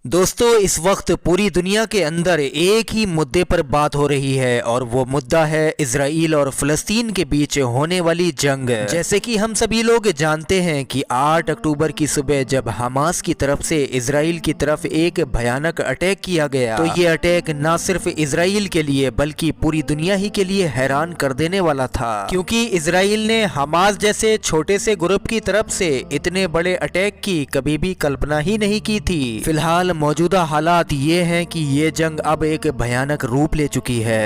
दोस्तों, इस वक्त पूरी दुनिया के अंदर एक ही मुद्दे पर बात हो रही है और वो मुद्दा है इजराइल और फ़लस्तीन के बीच होने वाली जंग। जैसे कि हम सभी लोग जानते हैं कि 8 अक्टूबर की सुबह जब हमास की तरफ से इजराइल की तरफ एक भयानक अटैक किया गया, तो ये अटैक न सिर्फ इजराइल के लिए बल्कि पूरी दुनिया ही के लिए हैरान कर देने वाला था, क्योंकि इजराइल ने हमास जैसे छोटे से ग्रुप की तरफ से इतने बड़े अटैक की कभी भी कल्पना ही नहीं की थी। फिलहाल मौजूदा हालात ये हैं कि ये जंग अब एक भयानक रूप ले चुकी है।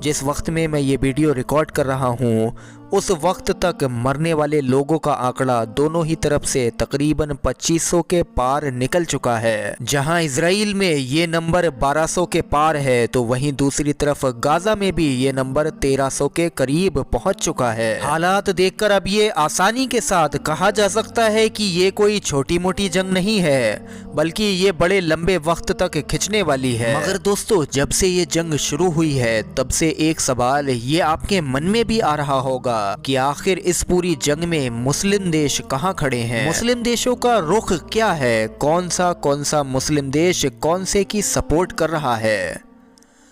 जिस वक्त में मैं ये वीडियो रिकॉर्ड कर रहा हूँ उस वक्त तक मरने वाले लोगों का आंकड़ा दोनों ही तरफ से तकरीबन 2500 के पार निकल चुका है। जहां इजराइल में ये नंबर 1200 के पार है, तो वहीं दूसरी तरफ गाजा में भी ये नंबर 1300 के करीब पहुंच चुका है। हालात देखकर अब ये आसानी के साथ कहा जा सकता है कि ये कोई छोटी मोटी जंग नहीं है, बल्कि ये बड़े लंबे वक्त तक खिंचने वाली है। मगर दोस्तों, जब से ये जंग शुरू हुई है तब से एक सवाल ये आपके मन में भी आ रहा होगा कि आखिर इस पूरी जंग में मुस्लिम देश कहां खड़े हैं, मुस्लिम देशों का रुख क्या है, कौन सा मुस्लिम देश कौन से की सपोर्ट कर रहा है,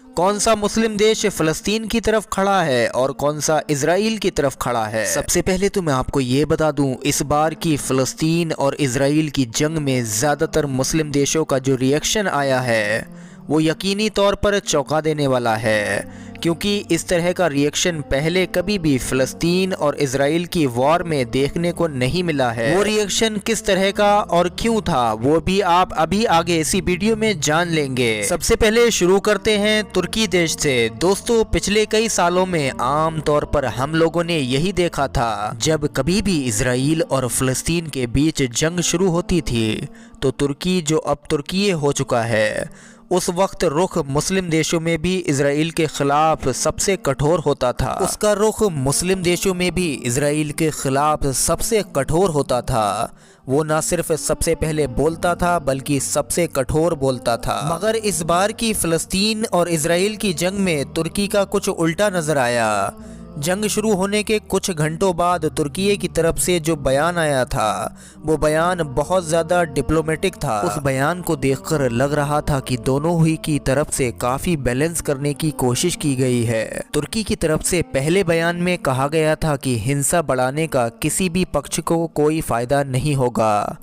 कौन सा मुस्लिम देश फ़लस्तीन की तरफ खड़ा है और कौन सा इजराइल की तरफ खड़ा है। सबसे पहले तो मैं आपको ये बता दूं, इस बार की फ़लस्तीन और इजराइल की जंग में ज़्यादातर मुस्लिम देशों का जो रिएक्शन आया है वो यकीनी तौर पर चौंका देने वाला है, क्योंकि इस तरह का रिएक्शन पहले कभी भी फ़लस्तीन और इजराइल की वॉर में देखने को नहीं मिला है। वो रिएक्शन किस तरह का और क्यों था वो भी आप अभी आगे इसी वीडियो में जान लेंगे। सबसे पहले शुरू करते हैं तुर्की देश से। दोस्तों, पिछले कई सालों में आम तौर पर हम लोगों ने यही देखा था, जब कभी भी इजराइल और फ़लस्तीन के बीच जंग शुरू होती थी तो तुर्की, जो अब तुर्की हो चुका है, उस वक्त रुख मुस्लिम देशों में भी इजराइल के खिलाफ सबसे कठोर होता था। उसका रुख मुस्लिम देशों में भी इजराइल के खिलाफ सबसे कठोर होता था। वो न सिर्फ सबसे पहले बोलता था बल्कि सबसे कठोर बोलता था। मगर इस बार की फ़लस्तीन और इजराइल की जंग में तुर्की का कुछ उल्टा नजर आया। जंग शुरू होने के कुछ घंटों बाद तुर्की की तरफ से जो बयान आया था वो बयान बहुत ज़्यादा डिप्लोमेटिक था। उस बयान को देखकर लग रहा था कि दोनों ही की तरफ से काफ़ी बैलेंस करने की कोशिश की गई है। तुर्की की तरफ से पहले बयान में कहा गया था कि हिंसा बढ़ाने का किसी भी पक्ष को कोई फ़ायदा नहीं होगा।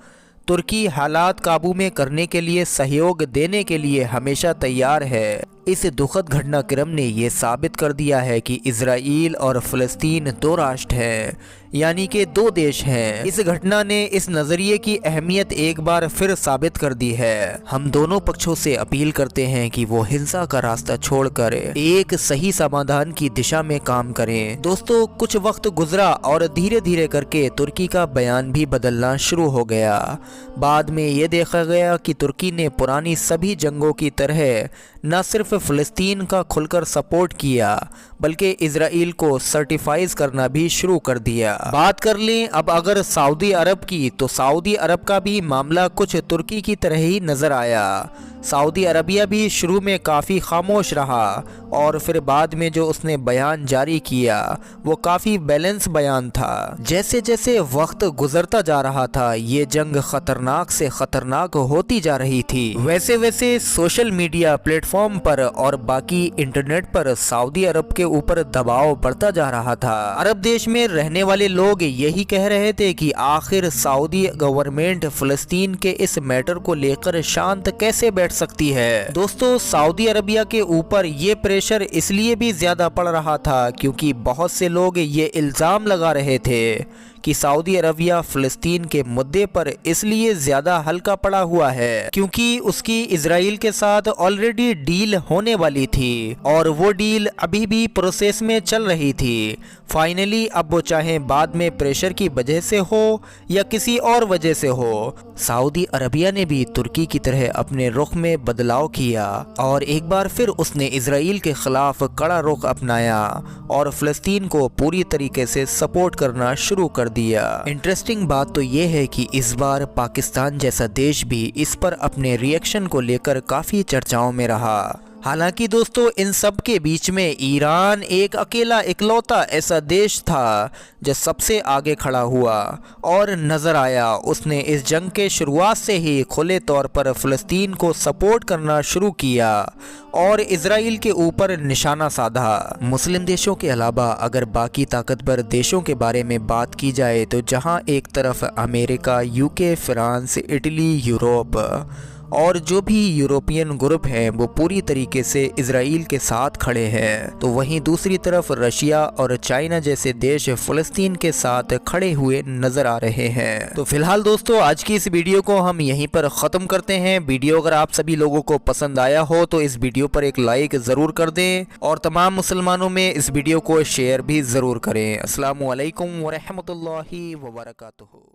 तुर्की हालात काबू में करने के लिए सहयोग देने के लिए हमेशा तैयार है। इस दुखद घटनाक्रम ने ये साबित कर दिया है कि इजराइल और फ़लस्तीन दो राष्ट्र हैं, यानी कि दो देश हैं। इस घटना ने इस नज़रिए की अहमियत एक बार फिर साबित कर दी है। हम दोनों पक्षों से अपील करते हैं कि वो हिंसा का रास्ता छोड़कर एक सही समाधान की दिशा में काम करें। दोस्तों, कुछ वक्त गुजरा और धीरे धीरे करके तुर्की का बयान भी बदलना शुरू हो गया। बाद में ये देखा गया कि तुर्की ने पुरानी सभी जंगों की तरह न सिर्फ फ़लस्तीन का खुलकर सपोर्ट किया बल्कि इजराइल को सर्टिफाइज करना भी शुरू कर दिया। बात कर लें अब अगर सऊदी अरब की, तो सऊदी अरब का भी मामला कुछ तुर्की की तरह ही नज़र आया। सऊदी अरबिया भी शुरू में काफ़ी खामोश रहा और फिर बाद में जो उसने बयान जारी किया वो काफ़ी बैलेंस बयान था। जैसे जैसे वक्त गुजरता जा रहा था ये जंग ख़तरनाक से ख़तरनाक होती जा रही थी। वैसे वैसे सोशल मीडिया प्लेटफॉर्म पर और बाकी इंटरनेट पर सऊदी अरब के ऊपर दबाव बढ़ता जा रहा था। अरब देश में रहने वाले लोग यही कह रहे थे कि आखिर सऊदी गवर्नमेंट फ़लस्तीन के इस मैटर को लेकर शांत कैसे बैठ सकती है। दोस्तों, सऊदी अरबिया के ऊपर ये प्रेशर इसलिए भी ज्यादा पड़ रहा था क्योंकि बहुत से लोग ये इल्ज़ाम लगा रहे थे कि सऊदी अरबिया फ़लस्तीन के मुद्दे पर इसलिए ज़्यादा हल्का पड़ा हुआ है क्योंकि उसकी इजराइल के साथ ऑलरेडी डील होने वाली थी और वो डील अभी भी प्रोसेस में चल रही थी। फाइनली अब वो चाहे बाद में प्रेशर की वजह से हो या किसी और वजह से हो, सऊदी अरबिया ने भी तुर्की की तरह अपने रुख में बदलाव किया और एक बार फिर उसने इजराइल के खिलाफ कड़ा रुख अपनाया और फ़लस्तीन को पूरी तरीके से सपोर्ट करना शुरू कर दिया। इंटरेस्टिंग बात तो ये है कि इस बार पाकिस्तान जैसा देश भी इस पर अपने रिएक्शन को लेकर काफ़ी चर्चाओं में रहा। हालांकि दोस्तों इन सब के बीच में ईरान एक अकेला इकलौता ऐसा देश था जो सबसे आगे खड़ा हुआ और नज़र आया। उसने इस जंग के शुरुआत से ही खुले तौर पर फ़लस्तीन को सपोर्ट करना शुरू किया और इजराइल के ऊपर निशाना साधा। मुस्लिम देशों के अलावा अगर बाकी ताकतवर देशों के बारे में बात की जाए तो जहां एक तरफ America, UK, France, Italy, Europe और जो भी यूरोपियन ग्रुप हैं वो पूरी तरीके से इजराइल के साथ खड़े हैं, तो वहीं दूसरी तरफ रशिया और चाइना जैसे देश फ़लस्तीन के साथ खड़े हुए नज़र आ रहे हैं। तो फिलहाल दोस्तों आज की इस वीडियो को हम यहीं पर ख़त्म करते हैं। वीडियो अगर आप सभी लोगों को पसंद आया हो तो इस वीडियो पर एक लाइक ज़रूर कर दें और तमाम मुसलमानों में इस वीडियो को शेयर भी ज़रूर करें। अस्सलामु अलैकुम व रहमतुल्लाहि व बरकातुहू।